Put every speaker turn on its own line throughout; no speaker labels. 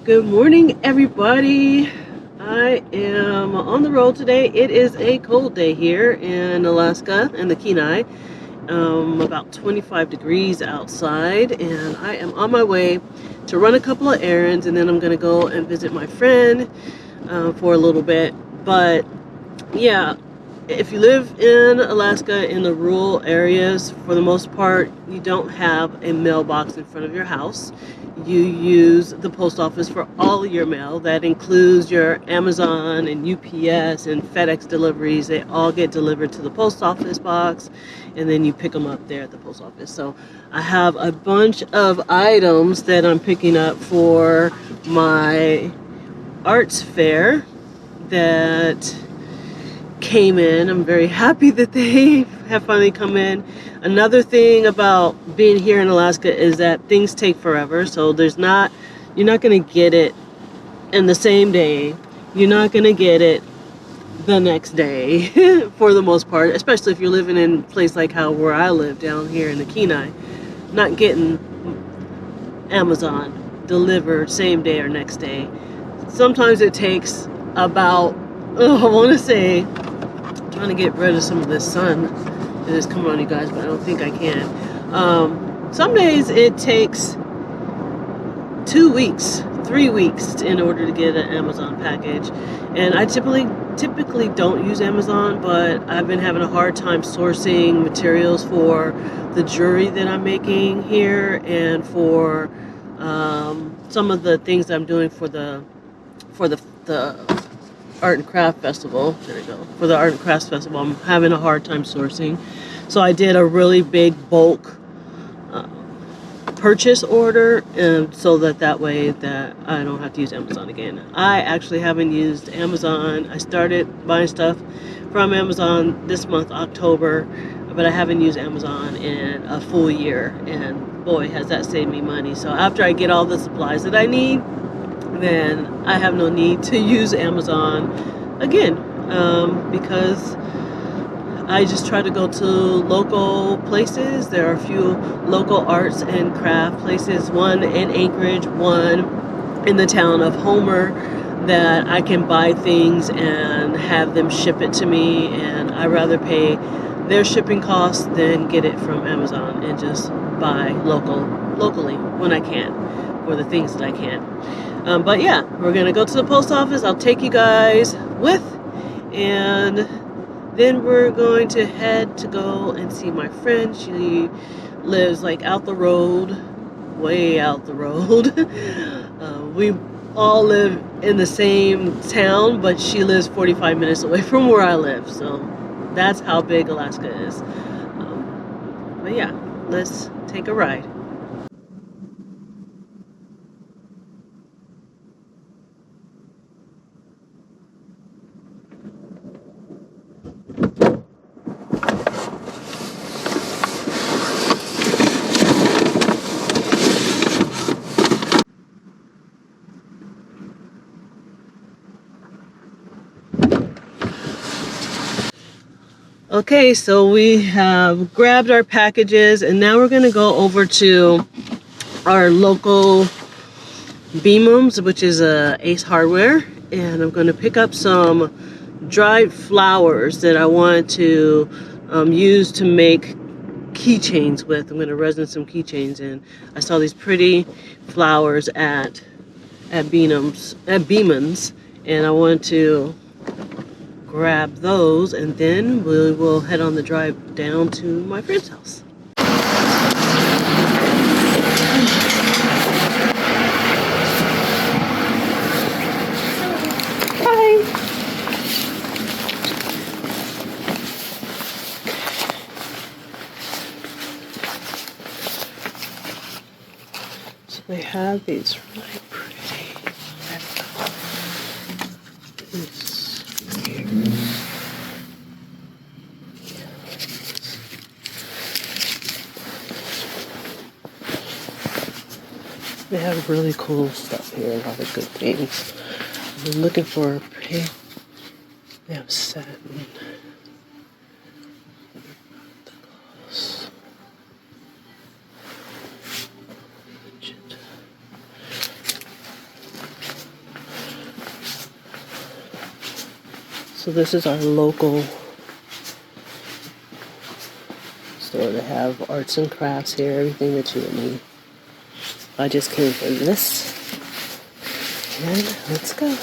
Good morning, everybody. I am on the road today. It is a cold day here in Alaska and the Kenai. About 25 degrees outside, and I am on my way to run a couple of errands, and then I'm going to go and visit my friend for a little bit. But yeah, if you live in Alaska in the rural areas, for the most part, you don't have a mailbox in front of your house. You use the post office for all your mail. That includes your Amazon and UPS and FedEx deliveries. They all get delivered to the post office box, and then you pick them up there at the post office. So I have a bunch of items that I'm picking up for my arts fair that came in. I'm very happy that they have finally come in. Another thing about being here in Alaska is that things take forever. So you're not going to get it in the same day. You're not going to get it the next day for the most part, especially if you're living in a place like where I live down here in the Kenai. Not getting Amazon delivered same day or next day. Sometimes it takes about, I want to say, trying to get rid of some of this sun that is coming on you guys, but I don't think I can. Some days it takes 2 weeks, 3 weeks in order to get an Amazon package. And I typically don't use Amazon, but I've been having a hard time sourcing materials for the jewelry that I'm making here and for some of the things I'm doing for the Art and Craft Festival. There we go. For the Art and Crafts Festival, I'm having a hard time sourcing. So I did a really big bulk purchase order, so that way that I don't have to use Amazon again. I actually haven't used Amazon. I started buying stuff from Amazon this month, October, but I haven't used Amazon in a full year, and boy, has that saved me money. So after I get all the supplies that I need, then I have no need to use Amazon again, because I just try to go to local places. There are a few local arts and craft places, one in Anchorage, one in the town of Homer, that I can buy things and have them ship it to me, and I rather pay their shipping costs than get it from Amazon and just buy locally when I can, for the things that I can. But yeah, we're gonna go to the post office. I'll take you guys with, and then we're going to head to go and see my friend. She lives like out the road, way out the road. We all live in the same town, but she lives 45 minutes away from where I live. So that's how big Alaska is. But yeah, let's take a ride. Okay, so we have grabbed our packages, and now we're going to go over to our local Beamums, which is Ace Hardware, and I'm going to pick up some dried flowers that I want to use to make keychains with. I'm going to resin some keychains in. I saw these pretty flowers at Beeman's, and I want to grab those, and then we will head on the drive down to my friend's house. Bye. So they have these really pretty red colors. They have really cool stuff here, a lot of good things. I'm looking for a pink. They have satin. So this is our local store. They have arts and crafts here, everything that you would need. I just came for this, and let's go.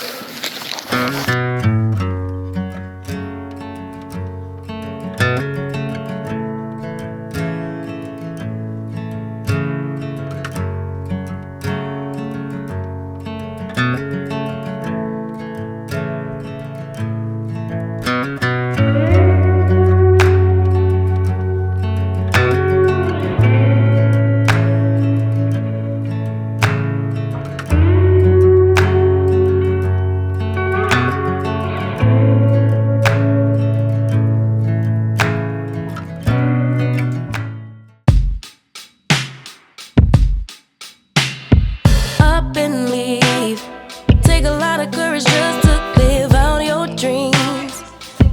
Up and leave. Take a lot of courage just to live out your dreams.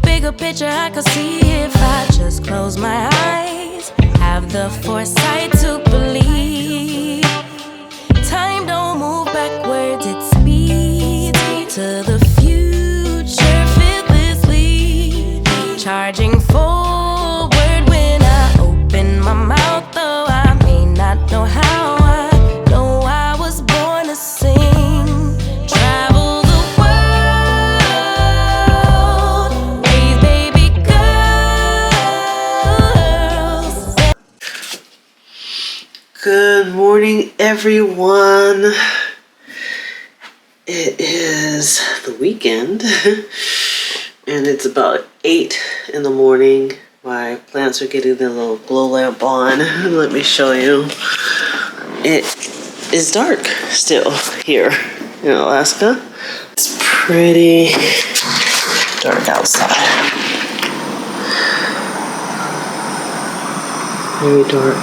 Bigger picture I could see if I just close my eyes. Have the foresight to believe. Time don't move backwards, it speeds to the future fearlessly. Charging forward when I open my mouth, though I may not know how. I know I was born to sing. Travel the world, raise baby girls.
Good morning, everyone. It is the weekend, and it's about 8 in the morning. My plants are getting their little glow lamp on. Let me show you. It is dark still here in Alaska. It's pretty dark outside. Very dark.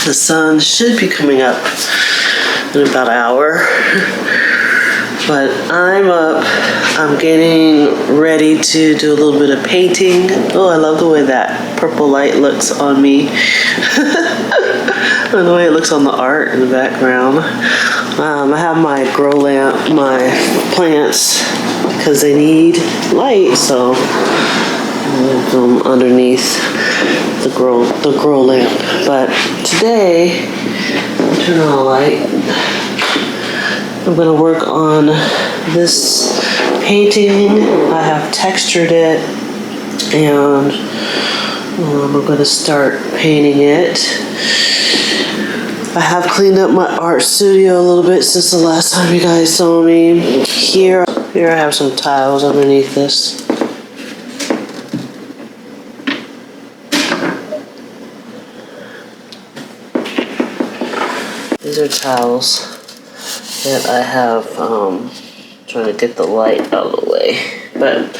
The sun should be coming up in about an hour, but I'm up. I'm getting ready to do a little bit of painting. Oh, I love the way that purple light looks on me. And the way it looks on the art in the background. I have my grow lamp, my plants, because they need light, so I have them underneath the grow lamp. But today, turn on the light. I'm gonna work on this painting. I have textured it, and I'm gonna start painting it. I have cleaned up my art studio a little bit since the last time you guys saw me. Here I have some tiles underneath this. These are tiles that I have, trying to get the light out of the way. But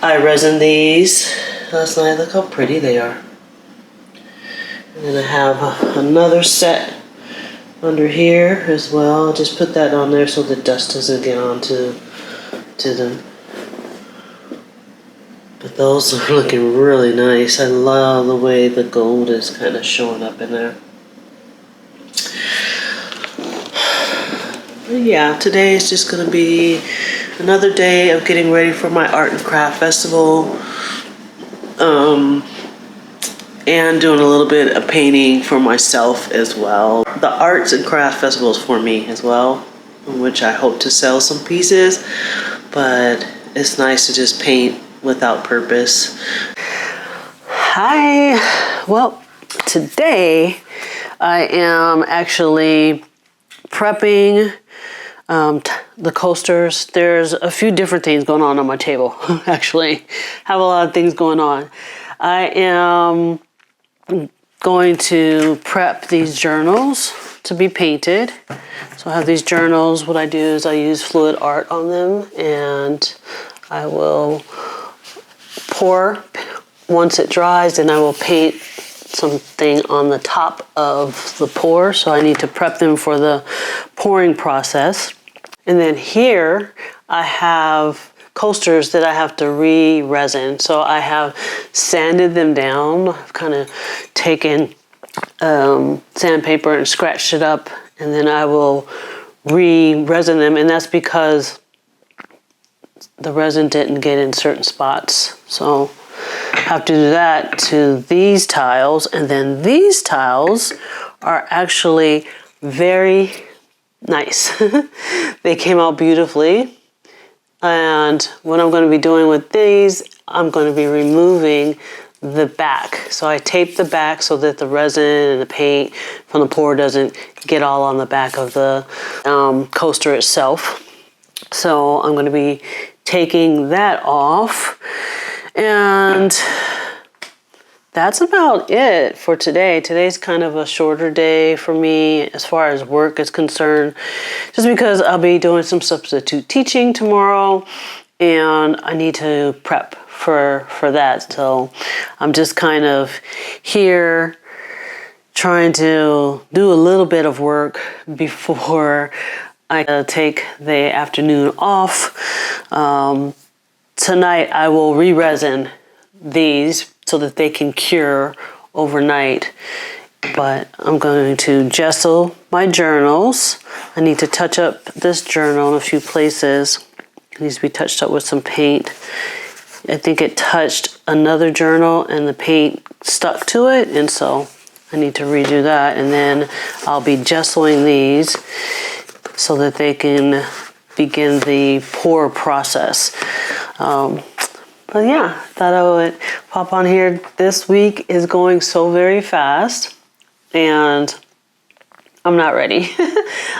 I resined these last night. Look how pretty they are. And then I have another set under here as well. I'll just put that on there so the dust doesn't get onto them. But those are looking really nice. I love the way the gold is kind of showing up in there. Yeah, today is just going to be another day of getting ready for my art and craft festival, and doing a little bit of painting for myself as well. The arts and craft festival is for me as well, in which I hope to sell some pieces, but it's nice to just paint without purpose. Hi, well, today I am actually prepping the coasters. There's a few different things going on my table. Actually, have a lot of things going on. I am going to prep these journals to be painted. So I have these journals. What I do is I use fluid art on them, and I will pour. Once it dries, then I will paint something on the top of the pour. So I need to prep them for the pouring process. And then here I have coasters that I have to re-resin. So I have sanded them down. I've kind of taken sandpaper and scratched it up, and then I will re-resin them, and that's because the resin didn't get in certain spots. So I have to do that to these tiles, and then these tiles are actually very nice. They came out beautifully, and what I'm going to be doing with these, I'm going to be removing the back. So I tape the back so that the resin and the paint from the pour doesn't get all on the back of the coaster itself. So I'm going to be taking that off, and that's about it for today. Today's kind of a shorter day for me as far as work is concerned, just because I'll be doing some substitute teaching tomorrow, and I need to prep for that. So I'm just kind of here trying to do a little bit of work before I take the afternoon off. Tonight I will re-resin these so that they can cure overnight. But I'm going to gesso my journals. I need to touch up this journal in a few places. It needs to be touched up with some paint. I think it touched another journal and the paint stuck to it, and so I need to redo that. And then I'll be gessoing these so that they can begin the pour process. But yeah, thought I would pop on here. This week is going so very fast, and I'm not ready.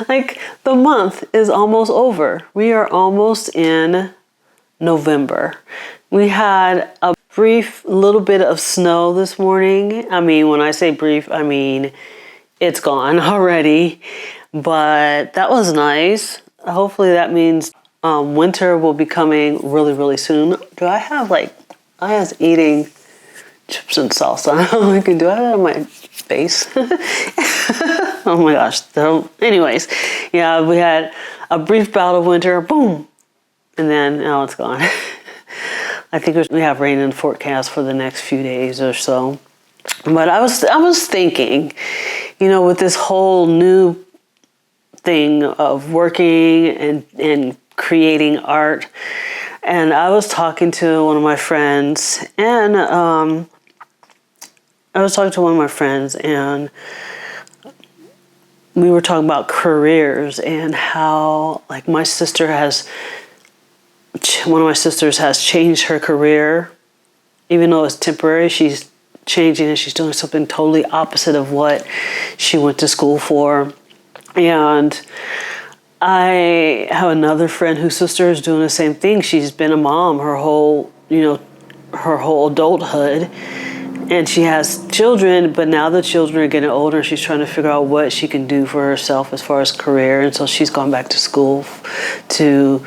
Like, the month is almost over. We are almost in November. We had a brief little bit of snow this morning. I mean, when I say brief, I mean it's gone already, but that was nice. Hopefully that means winter will be coming really, really soon. Do I have I was eating chips and salsa. I'm like, do I have that on my face? Oh my gosh. So anyways, yeah, we had a brief bout of winter, boom, and then now it's gone. I think we have rain in the forecast for the next few days or so. But I was thinking, with this whole new thing of working and creating art, and I was talking to one of my friends, and we were talking about careers and how, like, one of my sisters has changed her career. Even though it's temporary, she's changing and she's doing something totally opposite of what she went to school for. And I have another friend whose sister is doing the same thing. She's been a mom her whole adulthood, and she has children, but now the children are getting older. She's trying to figure out what she can do for herself as far as career, and so she's gone back to school to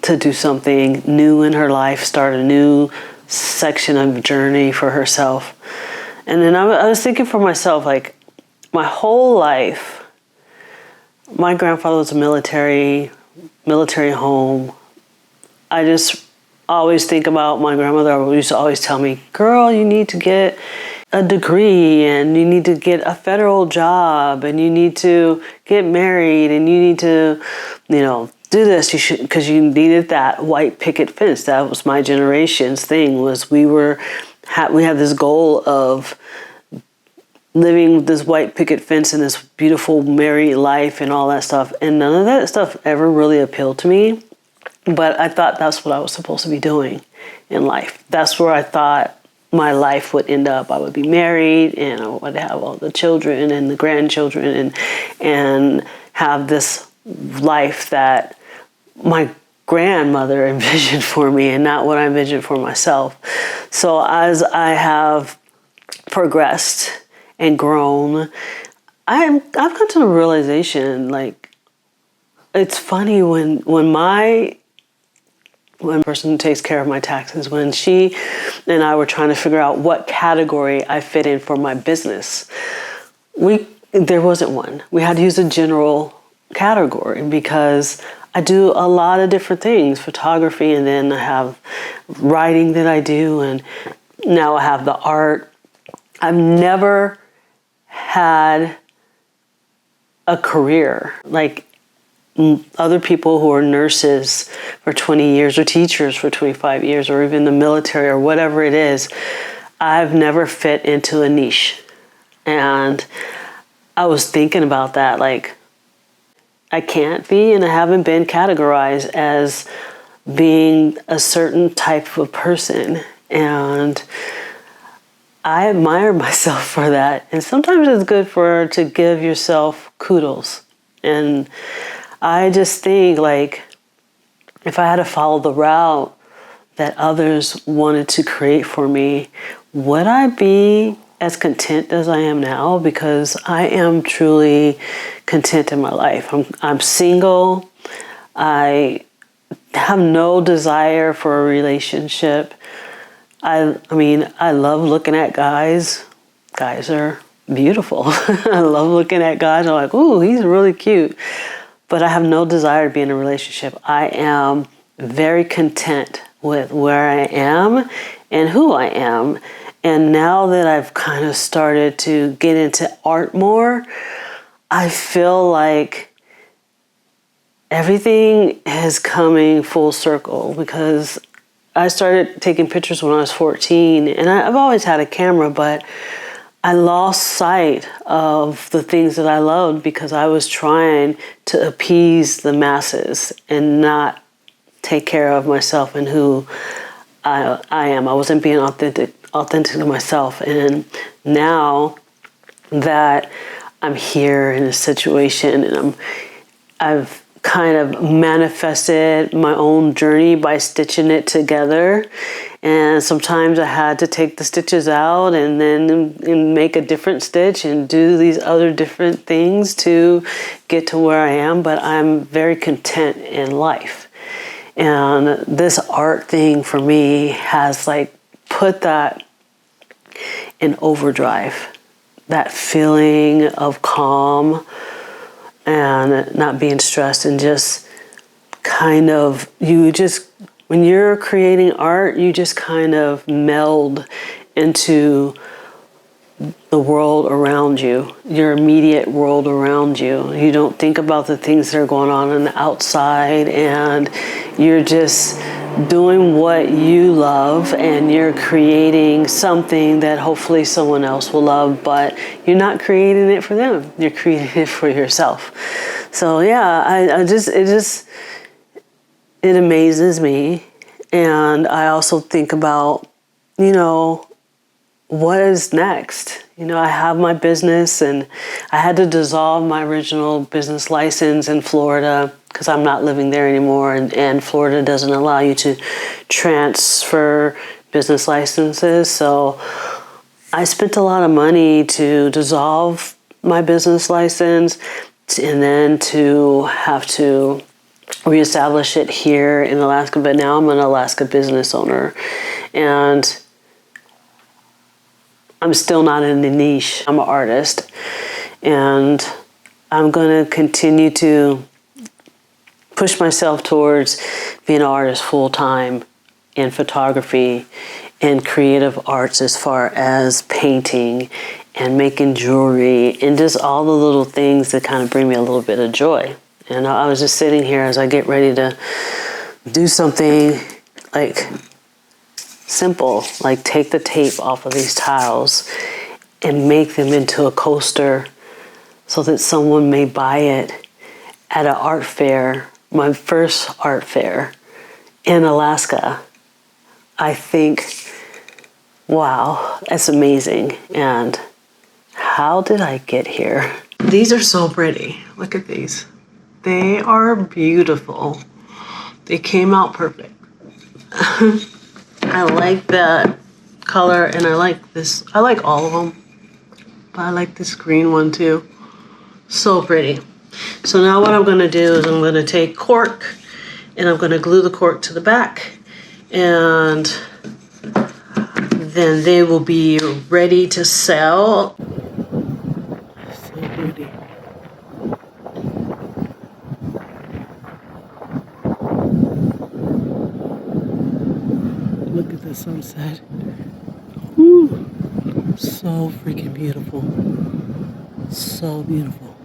do something new in her life, start a new section of journey for herself. And then I was thinking for myself, like, my whole life, my grandfather was a military home. I just always think about my grandmother who used to always tell me, girl, you need to get a degree, and you need to get a federal job, and you need to get married, and you need to, do this, because you needed that white picket fence. That was my generation's thing, was we had this goal of living this white picket fence and this beautiful married life and all that stuff. And none of that stuff ever really appealed to me. But I thought that's what I was supposed to be doing in life. That's where I thought my life would end up. I would be married, and I would have all the children and the grandchildren, and have this life that my grandmother envisioned for me, and not what I envisioned for myself. So as I have progressed and grown, I've come to the realization, like, it's funny when a person who takes care of my taxes, when she and I were trying to figure out what category I fit in for my business, there wasn't one. We had to use a general category because I do a lot of different things, photography, and then I have writing that I do, and now I have the art. I've never had a career like other people who are nurses for 20 years or teachers for 25 years or even the military or whatever it is. I've never fit into a niche. And I was thinking about that, like, I can't be and I haven't been categorized as being a certain type of person. And I admire myself for that. And sometimes it's good to give yourself kudos. And I just think, like, if I had to follow the route that others wanted to create for me, would I be as content as I am now? Because I am truly content in my life. I'm single. I have no desire for a relationship. I mean, I love looking at guys. Guys are beautiful. I love looking at guys. I'm like, ooh, he's really cute. But I have no desire to be in a relationship. I am very content with where I am and who I am. And now that I've kind of started to get into art more, I feel like everything is coming full circle, because I started taking pictures when I was 14, and I've always had a camera, but I lost sight of the things that I loved because I was trying to appease the masses and not take care of myself and who I am. I wasn't being authentic to myself. And now that I'm here in a situation and I've kind of manifested my own journey by stitching it together. And sometimes I had to take the stitches out and then make a different stitch and do these other different things to get to where I am. But I'm very content in life. And this art thing for me has like put that in overdrive, that feeling of calm and not being stressed, and just kind of, when you're creating art, you just kind of meld into the world around you, your immediate world around you. You don't think about the things that are going on the outside, and you're just doing what you love, and you're creating something that hopefully someone else will love, but you're not creating it for them. You're creating it for yourself. So yeah, it amazes me. And I also think about, what is next? I have my business, and I had to dissolve my original business license in Florida because I'm not living there anymore, and Florida doesn't allow you to transfer business licenses. So I spent a lot of money to dissolve my business license and then to have to reestablish it here in Alaska. But now I'm an Alaska business owner, and I'm still not in the niche. I'm an artist, and I'm going to continue to push myself towards being an artist full-time in photography and creative arts, as far as painting and making jewelry and just all the little things that kind of bring me a little bit of joy. And I was just sitting here as I get ready to do something like simple, like take the tape off of these tiles and make them into a coaster so that someone may buy it at an art fair, my first art fair in Alaska. I think, wow, that's amazing. And how did I get here? These are so pretty. Look at these. They are beautiful. They came out perfect. I like that color, and I like this. I like all of them, but I like this green one too. So pretty. So now what I'm going to do is I'm going to take cork, and I'm going to glue the cork to the back, and then they will be ready to sell. So pretty. Look at the sunset. Woo! So freaking beautiful. So beautiful.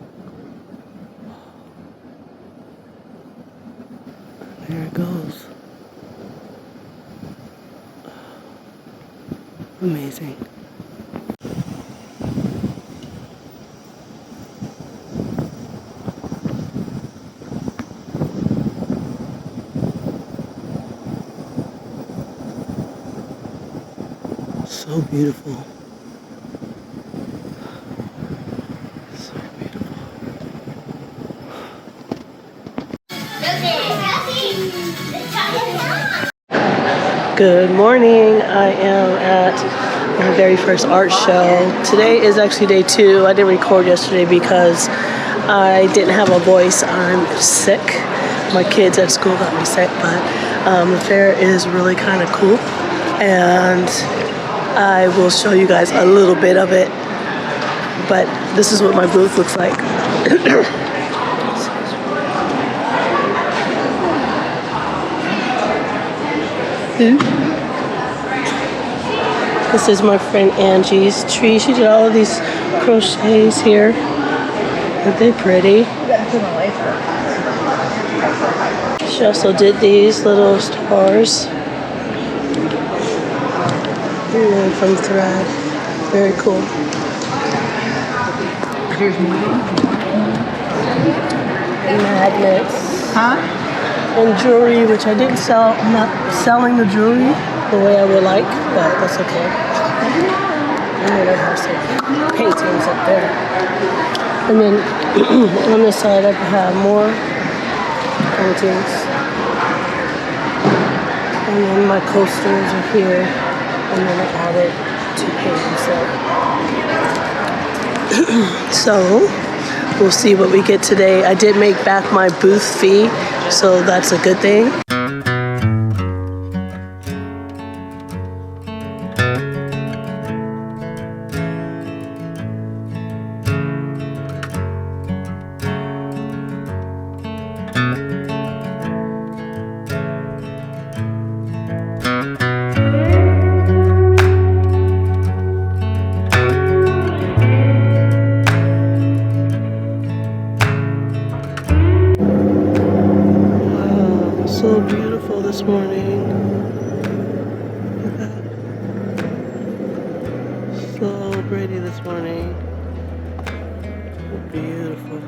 There it goes. Amazing. So beautiful. So beautiful. Good morning. I am at my very first art show. Today is actually day 2. I didn't record yesterday because I didn't have a voice. I'm sick. My kids at school got me sick, but the fair is really kind of cool. And I will show you guys a little bit of it. But this is what my booth looks like. This is my friend Angie's tree. She did all of these crochets here. Aren't they pretty? She also did these little stars. Made from thread. Very cool. Magnets. And jewelry, which I didn't sell. I'm not selling the jewelry the way I would like, but that's okay. And then I have some paintings up there. And then on this side I have more paintings. And then my coasters are here. And then I added 2 paintings. So we'll see what we get today. I did make back my booth fee, so that's a good thing. So beautiful this morning. Look at that. So pretty this morning. Beautiful.